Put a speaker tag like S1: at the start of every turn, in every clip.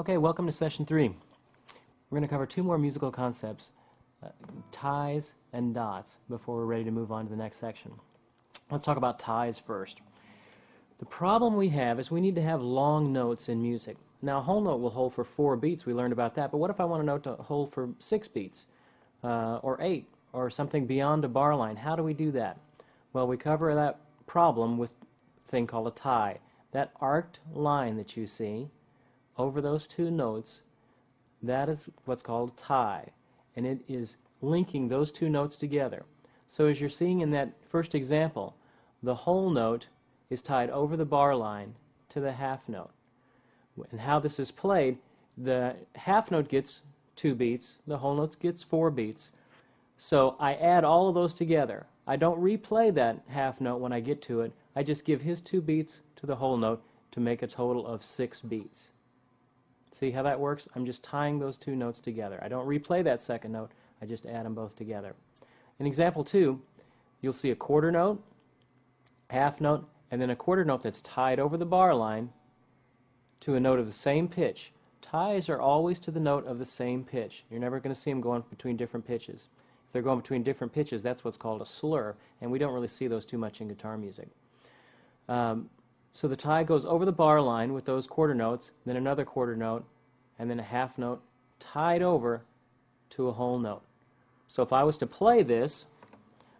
S1: Okay, welcome to session 3. We're going to cover two more musical concepts, ties and dots, before we're ready to move on to the next section. Let's talk about ties first. The problem we have is we need to have long notes in music. Now, a whole note will hold for 4 beats. We learned about that. But what if I want a note to hold for 6 beats, or 8, or something beyond a bar line? How do we do that? Well, we cover that problem with a thing called a tie. That arced line that you see over those two notes, that is what's called a tie. And it is linking those two notes together. So as you're seeing in that first example, the whole note is tied over the bar line to the half note. And how this is played, the half note gets 2 beats, the whole note gets 4 beats. So I add all of those together. I don't replay that half note when I get to it. I just give his 2 beats to the whole note to make a total of 6 beats. See how that works? I'm just tying those two notes together. I don't replay that second note. I just add them both together. In example 2, you'll see a quarter note, half note, and then a quarter note that's tied over the bar line to a note of the same pitch. Ties are always to the note of the same pitch. You're never going to see them going between different pitches. If they're going between different pitches, that's what's called a slur, and we don't really see those too much in guitar music. So the tie goes over the bar line with those quarter notes, then another quarter note, and then a half note tied over to a whole note. So if I was to play this,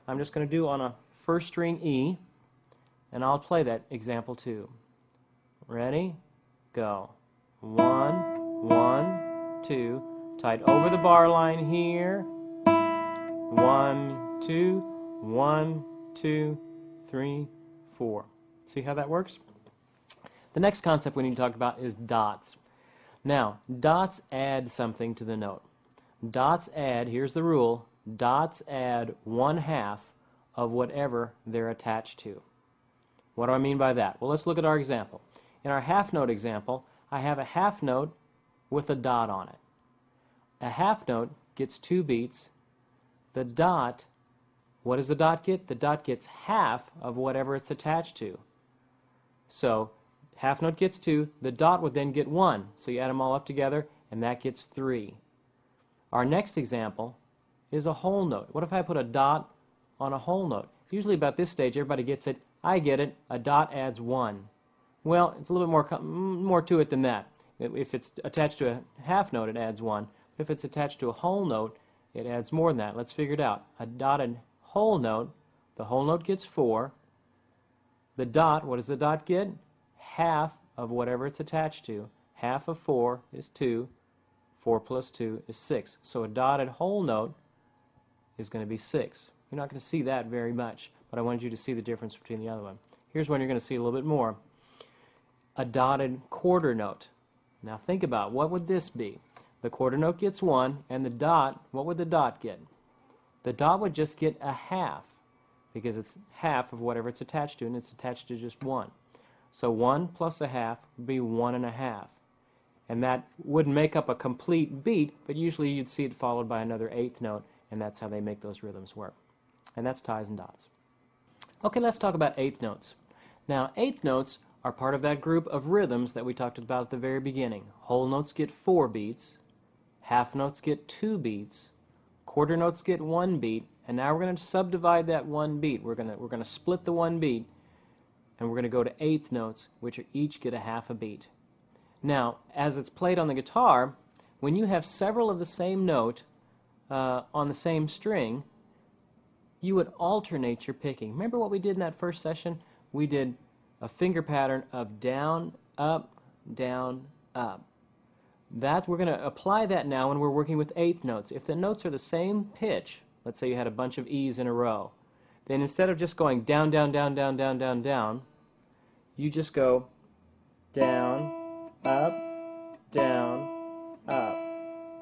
S1: I'm just going to do on a first string E, and I'll play that example 2. Ready? Go. 1, 1, 2, tied over the bar line here. 1, 2, 1, 2, 3, 4. See how that works? The next concept we need to talk about is dots. Now, dots add something to the note. Dots add, here's the rule, dots add 1/2 of whatever they're attached to. What do I mean by that? Well, let's look at our example. In our half note example, I have a half note with a dot on it. A half note gets 2 beats. The dot, what does the dot get? The dot gets half of whatever it's attached to. So, half note gets 2, the dot would then get 1. So you add them all up together, and that gets 3. Our next example is a whole note. What if I put a dot on a whole note? Usually about this stage, everybody gets it. I get it. A dot adds 1. Well, it's a little bit more to it than that. If it's attached to a half note, it adds 1. If it's attached to a whole note, it adds more than that. Let's figure it out. A dotted whole note, the whole note gets 4. The dot, what does the dot get? Half of whatever it's attached to. Half of 4 is 2. 4 plus 2 is 6. So a dotted whole note is going to be 6. You're not going to see that very much, but I wanted you to see the difference between the other one. Here's one you're going to see a little bit more. A dotted quarter note. Now think about, what would this be? The quarter note gets 1, and the dot, what would the dot get? The dot would just get a half, because it's half of whatever it's attached to, and it's attached to just 1. So 1 plus a half would be 1.5. And that wouldn't make up a complete beat, but usually you'd see it followed by another 8th note, and that's how they make those rhythms work. And that's ties and dots. Okay, let's talk about 8th notes. Now, 8th notes are part of that group of rhythms that we talked about at the very beginning. Whole notes get 4 beats, half notes get 2 beats, quarter notes get 1 beat, and now we're going to subdivide that 1 beat. We're going to split the 1 beat, and we're going to go to 8th notes, which each get a half a beat. Now, as it's played on the guitar, when you have several of the same note on the same string, you would alternate your picking. Remember what we did in that first session? We did a finger pattern of down, up, down, up. We're going to apply that now when we're working with 8th notes. If the notes are the same pitch, let's say you had a bunch of E's in a row, then instead of just going down, down, down, down, down, down, down, you just go down, up, down, up.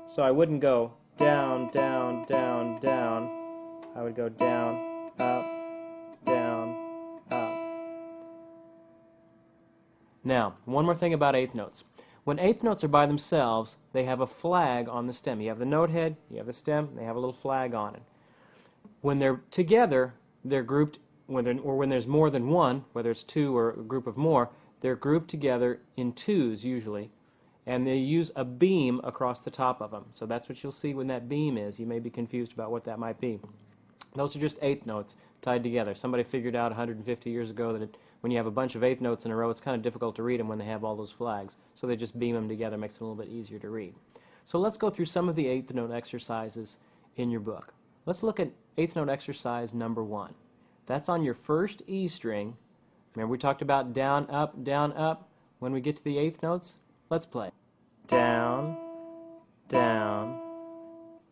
S1: So I wouldn't go down, down, down, down. I would go down, up, down, up. Now, one more thing about 8th notes. When 8th notes are by themselves, they have a flag on the stem. You have the note head, you have the stem, they have a little flag on it. When they're together, they're grouped, when there's more than one, whether it's 2 or a group of more, they're grouped together in 2s usually, and they use a beam across the top of them. So that's what you'll see when that beam is. You may be confused about what that might be. Those are just eighth notes tied together. Somebody figured out 150 years ago that when you have a bunch of eighth notes in a row, it's kind of difficult to read them when they have all those flags. So they just beam them together, makes it a little bit easier to read. So let's go through some of the eighth note exercises in your book. Let's look at eighth note exercise number 1. That's on your first E string. Remember we talked about down, up, down, up when we get to the eighth notes? Let's play. Down, down,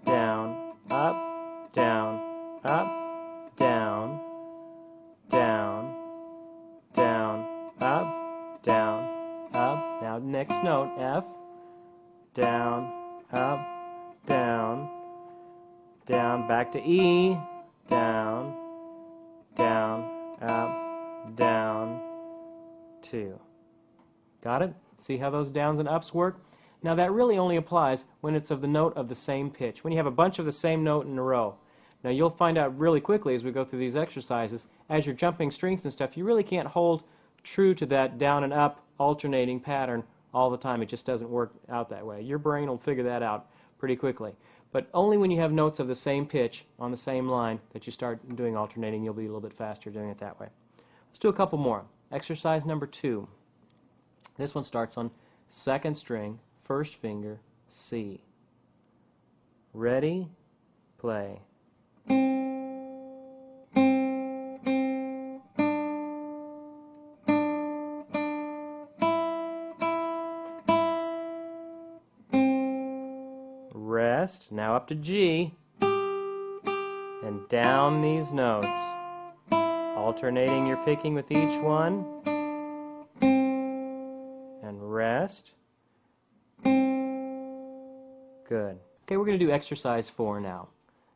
S1: down, up, down, up, down, down, down, up, down, up. Now next note, F. Down, up, down, down, back to E. Down, down, up, down, 2. Got it? See how those downs and ups work? Now that really only applies when it's of the note of the same pitch. When you have a bunch of the same note in a row. Now you'll find out really quickly as we go through these exercises, as you're jumping strings and stuff, you really can't hold true to that down and up alternating pattern all the time. It just doesn't work out that way. Your brain will figure that out pretty quickly. But only when you have notes of the same pitch on the same line that you start doing alternating, you'll be a little bit faster doing it that way. Let's do a couple more. Exercise number 2. This one starts on second string, first finger, C. Ready? Play. Rest. Now up to G. And down these notes. Alternating your picking with each one. And rest. Good. Okay, we're going to do exercise 4 now.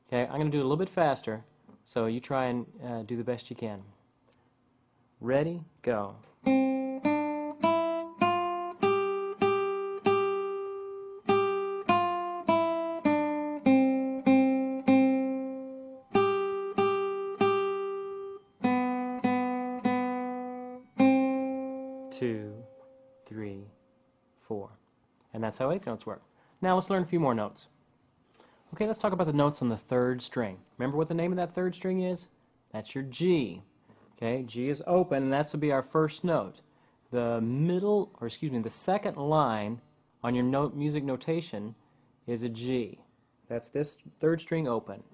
S1: Okay, I'm going to do it a little bit faster, so you try and do the best you can. Ready? Go. 2, 3, 4. And that's how eighth notes work. Now let's learn a few more notes. Okay, let's talk about the notes on the third string. Remember what the name of that third string is? That's your G. Okay, G is open, and that's will be our first note. The middle, or excuse me, the second line on your note music notation is a G. That's this third string open.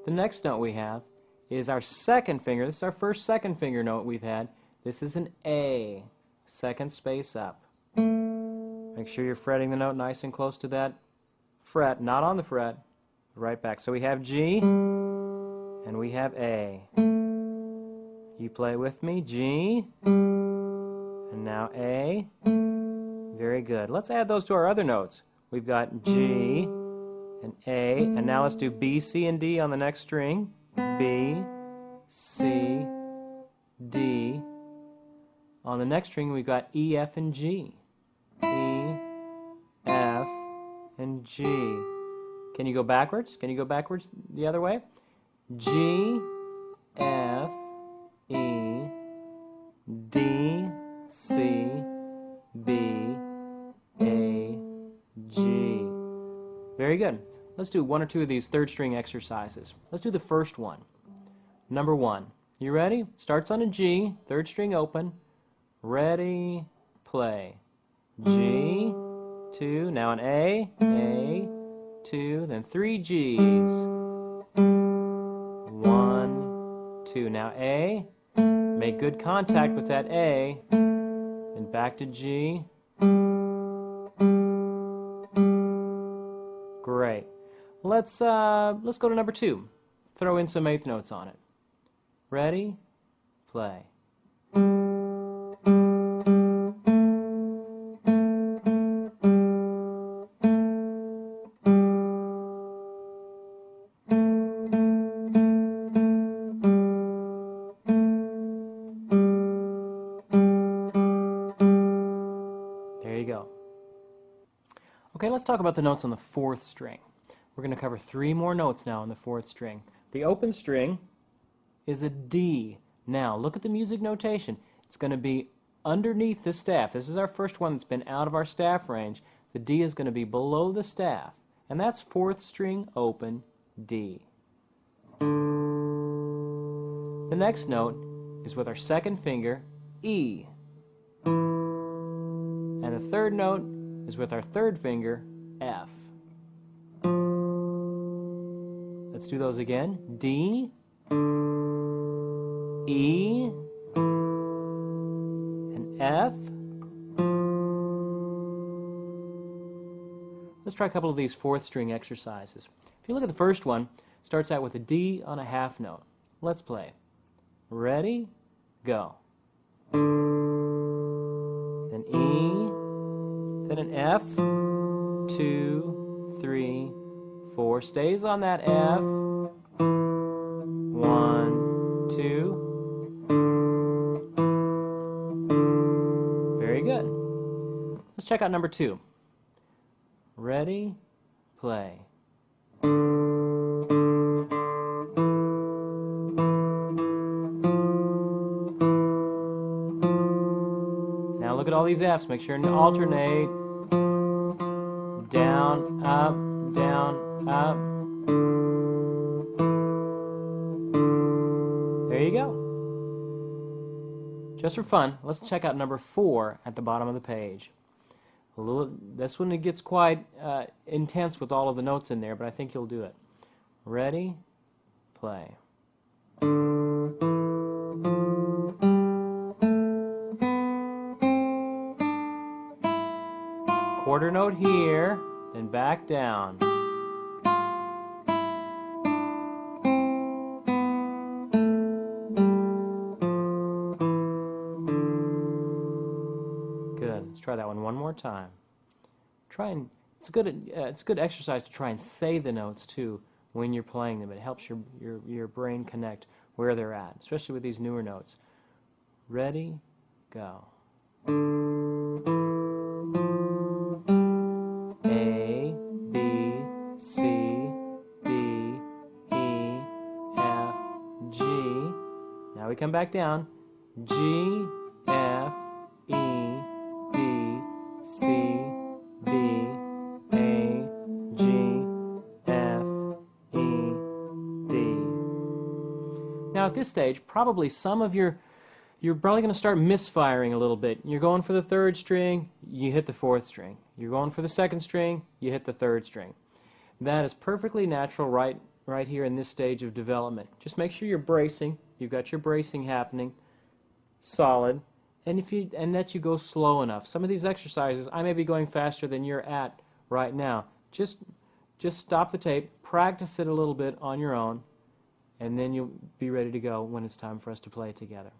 S1: The next note we have is our second finger. This is our first second finger note we've had. This is an A, second space up. Make sure you're fretting the note nice and close to that fret, not on the fret, right back. So we have G, and we have A. You play with me, G, and now A. Very good. Let's add those to our other notes. We've got G and A, and now let's do B, C, and D on the next string. B, C, D. On the next string we've got E, F, and G. E, F, and G. Can you go backwards? Can you go backwards the other way? G, F, E, D, C, B, A, G. Very good. Let's do one or two of these third string exercises. Let's do the first one. Number 1. You ready? Starts on a G, third string open. Ready, play. G, 2, now an A, 2, then 3 G's. 1, 2, now A, make good contact with that A, and back to G. Great. Let's go to number 2. Throw in some eighth notes on it. Ready, play. Okay, let's talk about the notes on the fourth string. We're going to cover 3 more notes now on the fourth string. The open string is a D. Now, look at the music notation. It's going to be underneath the staff. This is our first one that's been out of our staff range. The D is going to be below the staff, and that's fourth string open D. The next note is with our second finger, E. And the third note is with our third finger, F. Let's do those again. D, E, and F. Let's try a couple of these fourth string exercises. If you look at the first one, it starts out with a D on a half note. Let's play. Ready? Go. Then E, then an F, 2, 3, 4. Stays on that F. 1, 2. Very good. Let's check out number 2. Ready? Play. Now look at all these F's. Make sure to alternate. Down, up, down, up. There you go. Just for fun, let's check out number 4 at the bottom of the page. This one, it gets quite intense with all of the notes in there, but I think you'll do it. Ready? Play. Quarter note here, then back down. Good. Let's try that one more time. It's a good exercise to try and say the notes too when you're playing them. It helps your brain connect where they're at, especially with these newer notes. Ready? Go. A, B, C, D, E, F, G. Now we come back down. G, F, E, D, C, B, A, G, F, E, D. Now at this stage, probably you're probably going to start misfiring a little bit. You're going for the third string, you hit the fourth string. You're going for the second string, you hit the third string. That is perfectly natural right here in this stage of development. Just make sure you're bracing. You've got your bracing happening, solid, and that you go slow enough. Some of these exercises, I may be going faster than you're at right now. Just stop the tape, practice it a little bit on your own, and then you'll be ready to go when it's time for us to play together.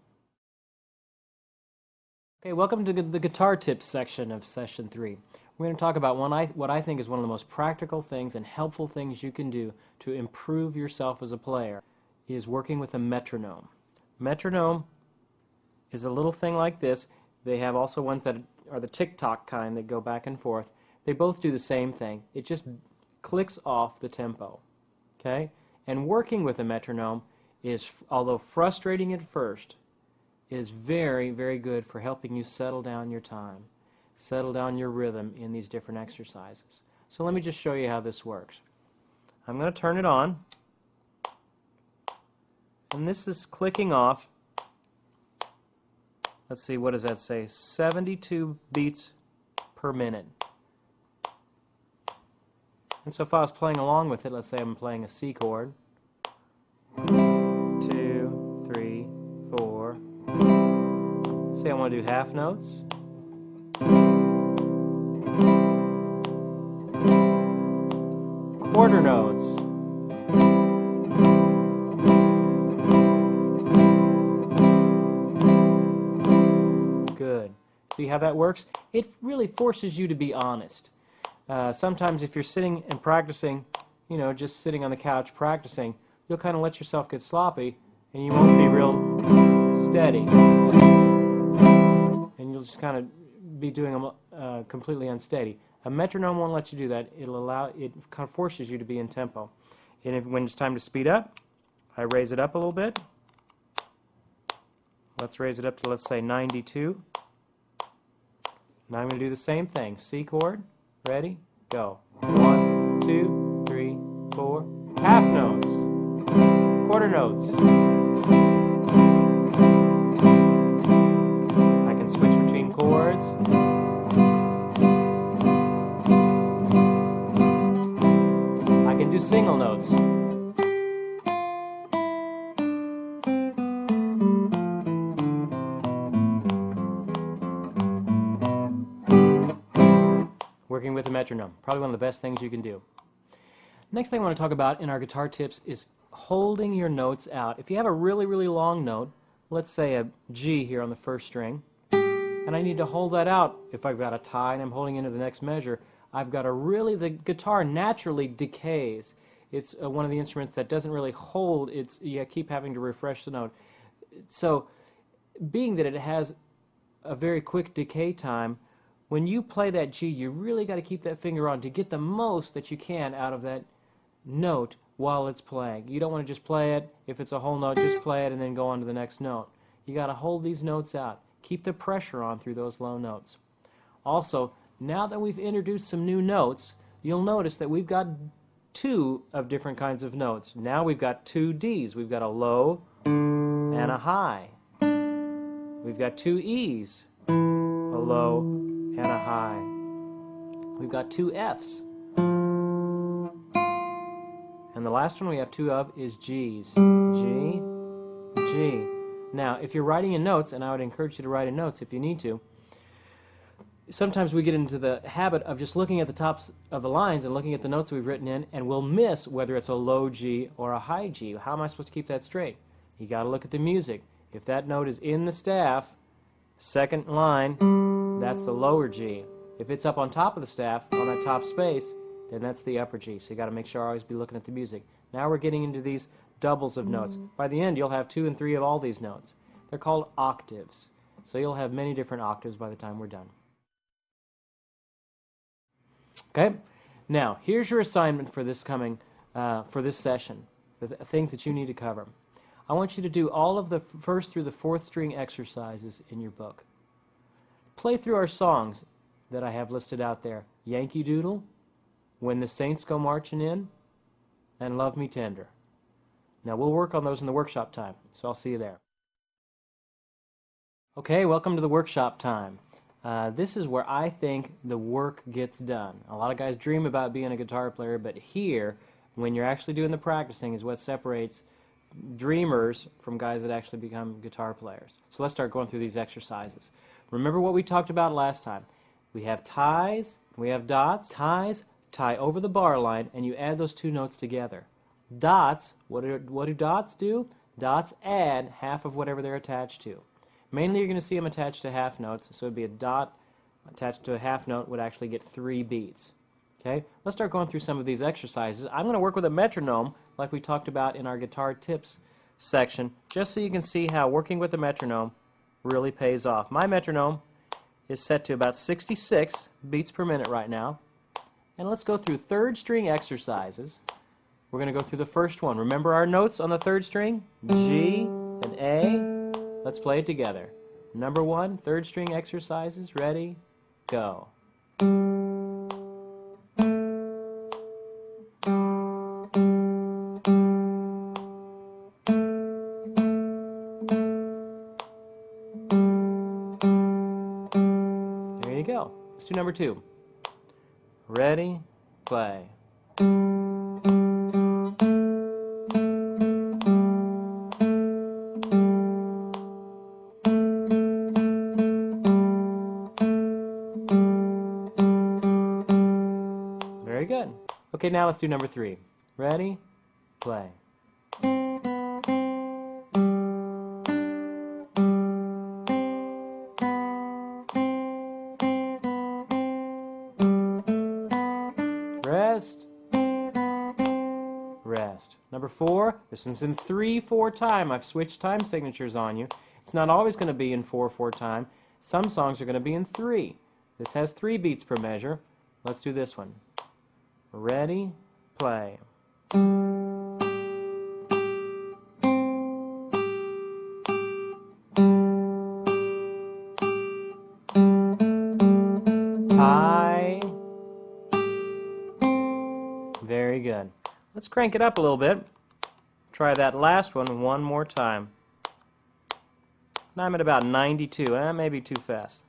S1: Okay, welcome to the guitar tips section of session 3. We're going to talk about what I think is one of the most practical things and helpful things you can do to improve yourself as a player is working with a metronome. Metronome is a little thing like this. They have also ones that are the tick-tock kind that go back and forth. They both do the same thing. It just clicks off the tempo. Okay? And working with a metronome is, although frustrating at first, is very, very good for helping you settle down your time, settle down your rhythm in these different exercises. So let me just show you how this works. I'm going to turn it on, and this is clicking off. Let's see, what does that say? 72 beats per minute. And so if I was playing along with it, let's say I'm playing a C chord. 2, 3, 4. Say I want to do half notes. Quarter notes. Good. See how that works? It really forces you to be honest. Sometimes if you're sitting and practicing, just sitting on the couch practicing, you'll kind of let yourself get sloppy and you won't be real steady. And you'll just kind of be doing them completely unsteady. A metronome won't let you do that. It kind of forces you to be in tempo. And when it's time to speed up, I raise it up a little bit. Let's raise it up to, let's say, 92. Now I'm going to do the same thing. C chord. Ready? Go. 1, 2, 3, 4. Half notes. Quarter notes. I can switch between chords. I can do single notes. Working with a metronome. Probably one of the best things you can do. Next thing I want to talk about in our guitar tips is holding your notes out. If you have a really, really long note, let's say a G here on the first string, and I need to hold that out. If I've got a tie and I'm holding into the next measure, I've got to really, the guitar naturally decays. It's one of the instruments that doesn't really hold. You keep having to refresh the note. So, being that it has a very quick decay time, when you play that G, you really got to keep that finger on to get the most that you can out of that note while it's playing. You don't want to just play it. If it's a whole note, just play it and then go on to the next note. You got to hold these notes out. Keep the pressure on through those low notes. Also, now that we've introduced some new notes, you'll notice that we've got two of different kinds of notes. Now we've got two Ds. We've got a low and a high. We've got two E's, a low and a high. We've got two F's. And the last one we have two of is G's. G, G. Now, if you're writing in notes, and I would encourage you to write in notes if you need to, sometimes we get into the habit of just looking at the tops of the lines and looking at the notes that we've written in, and we'll miss whether it's a low G or a high G. How am I supposed to keep that straight? You got to look at the music. If that note is in the staff, second line, that's the lower G. If it's up on top of the staff, on that top space, then that's the upper G. So you got to make sure I always be looking at the music. Now we're getting into these doubles of notes. By the end, you'll have 2 and 3 of all these notes. They're called octaves. So you'll have many different octaves by the time we're done. Okay? Now, here's your assignment for this for this session, the things that you need to cover. I want you to do all of the first through the fourth string exercises in your book. Play through our songs that I have listed out there. Yankee Doodle, When the Saints Go Marching In, and Love Me Tender. Now, we'll work on those in the workshop time, so I'll see you there. Okay, welcome to the workshop time. This is where I think the work gets done. A lot of guys dream about being a guitar player, but here, when you're actually doing the practicing, is what separates dreamers from guys that actually become guitar players. So let's start going through these exercises. Remember what we talked about last time. We have ties, we have dots. Ties tie over the bar line, and you add those two notes together. Dots, what do dots do? Dots add half of whatever they're attached to. Mainly you're going to see them attached to half notes, so it would be a dot attached to a half note would actually get 3 beats. Okay, let's start going through some of these exercises. I'm going to work with a metronome like we talked about in our guitar tips section, just so you can see how working with a metronome really pays off. My metronome is set to about 66 beats per minute right now. And let's go through third string exercises. We're going to go through the first one. Remember our notes on the third string? G and A. Let's play it together. Number 1, third string exercises. Ready? Go. There you go. Let's do number 2. Ready? Play. Very good. Okay, now let's do number 3. Ready? Play. Rest. Rest. Number 4, this one's in 3/4 time. I've switched time signatures on you. It's not always going to be in 4/4 time. Some songs are going to be in 3. This has 3 beats per measure. Let's do this one. Ready? Play. Let's crank it up a little bit. Try that last one more time. Now I'm at about 92. That may be too fast.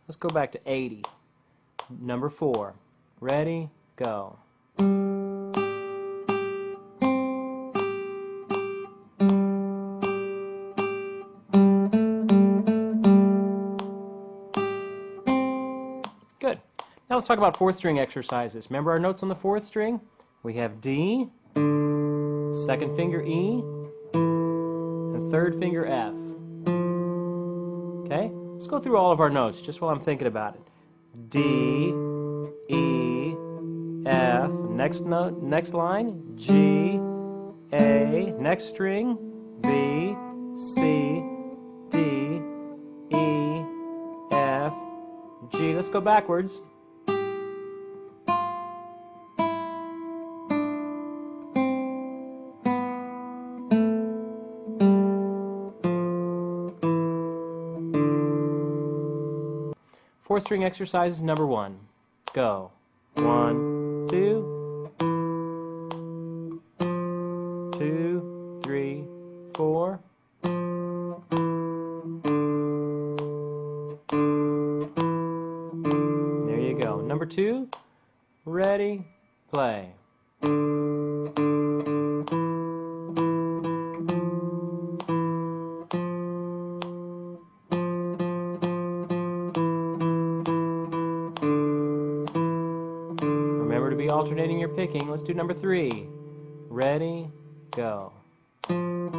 S1: Let's go back to 80. Number 4. Ready, go. Good. Now let's talk about 4th string exercises. Remember our notes on the 4th string? We have D, 2nd finger E, and 3rd finger F. Okay? Let's go through all of our notes just while I'm thinking about it. D, E, F, next note, next line, G, A, next string, B, C, D, E, F, G. Let's go backwards. Fourth string exercises number 1. Go. 1, 2, 2, 3, 4. There you go. Number 2. Ready, play. Remember to be alternating your picking. Let's do number 3. Ready, go. And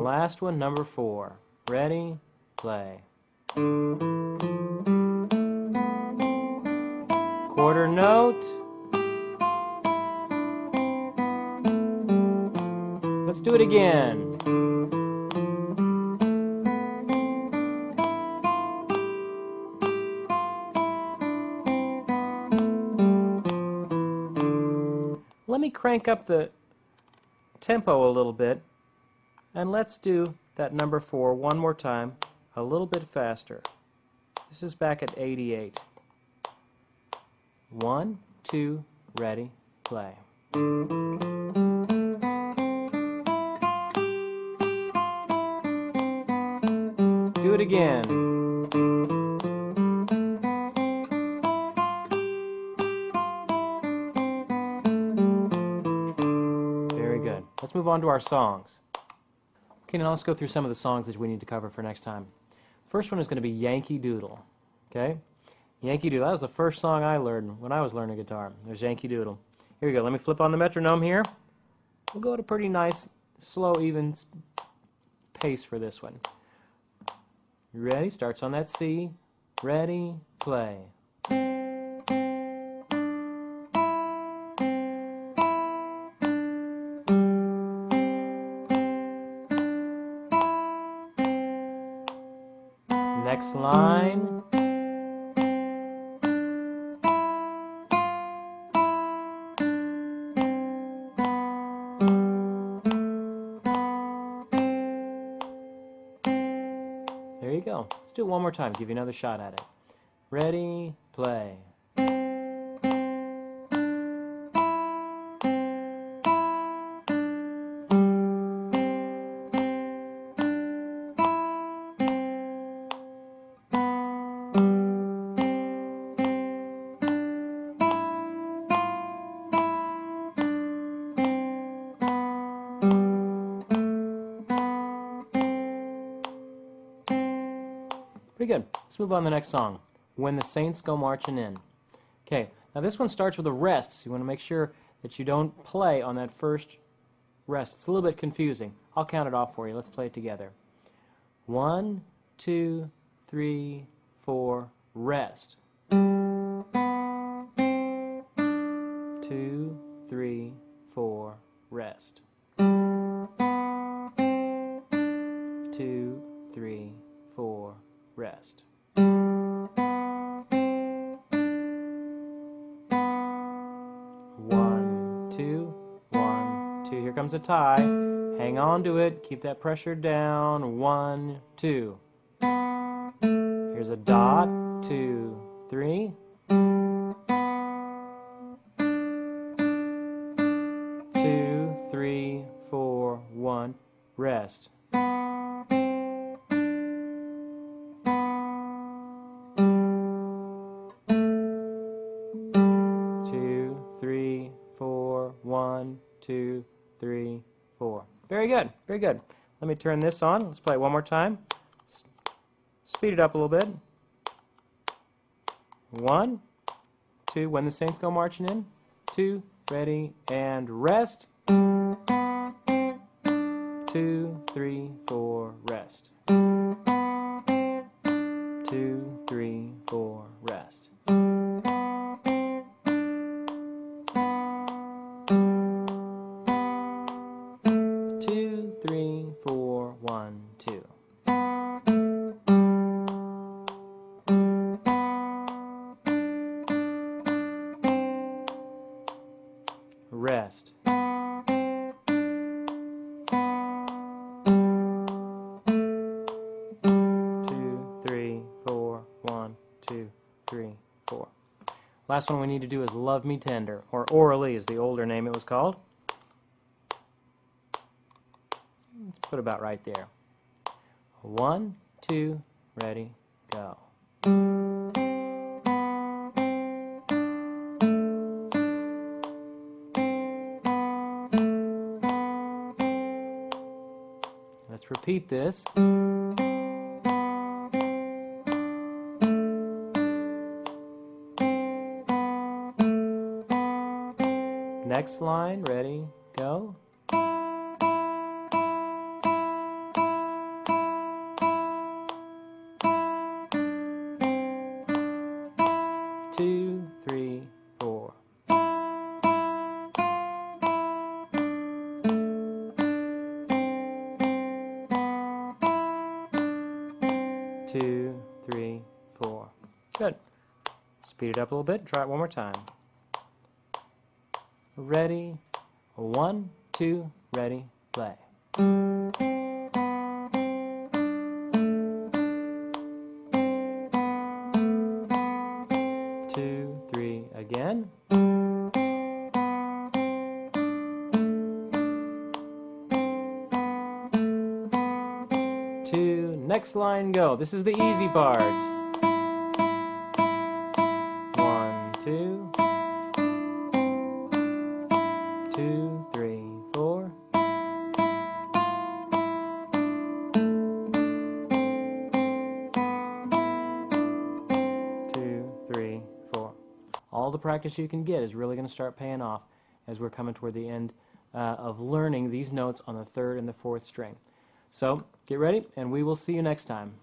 S1: last one, number 4. Ready, play. Quarter note. Let's do it again. Let me crank up the tempo a little bit, and let's do that number 4 one more time, a little bit faster. This is back at 88. 1, 2, ready, play. Do it again. Very good. Let's move on to our songs. Okay, now let's go through some of the songs that we need to cover for next time. First one is going to be Yankee Doodle. Okay? Yankee Doodle. That was the first song I learned when I was learning guitar. There's Yankee Doodle. Here we go. Let me flip on the metronome here. We'll go at a pretty nice, slow, even pace for this one. You ready? Starts on that C. Ready, play. Next line. There you go. Let's do it one more time. Give you another shot at it. Ready, play. Pretty good. Let's move on to the next song. When the Saints Go Marching In. Okay, now this one starts with a rest, so you want to make sure that you don't play on that first rest. It's a little bit confusing. I'll count it off for you. Let's play it together. 1, 2, 3, 4, rest. 2, 3, 4, rest. 2, 3, 4, rest. 1, 2, 1, 2. Here comes a tie. Hang on to it. Keep that pressure down. 1, 2. Here's a dot. 2, 3. 2, 3, 4, 1. Rest. 2, 3, 4, 1, 2, 3, 4. Very good, very good. Let me turn this on. Let's play it one more time. Speed it up a little bit. 1, 2, when the Saints go marching in. 2, ready, and rest. 2, 3, 4, rest. 2, 3, 4, rest. 2, 3, 4, 1, 2. Rest. 2, 3, 4, 1, 2, 3, 4. Last one we need to do is Love Me Tender, or Orally is the older name it was called. Let's put about right there. 1, 2, ready, go. Let's repeat this. Next line, ready, go. Two, three, four. Two, three, four. Good. Speed it up a little bit. Try it one more time. Ready. 1, 2, ready, play. 2, 3, again. 2, next line, go. This is the easy part. 1, 2. 2, 3, 4. 2, 3, 4. All the practice you can get is really going to start paying off as we're coming toward the end of learning these notes on the 3rd and the 4th string. So, get ready, and we will see you next time.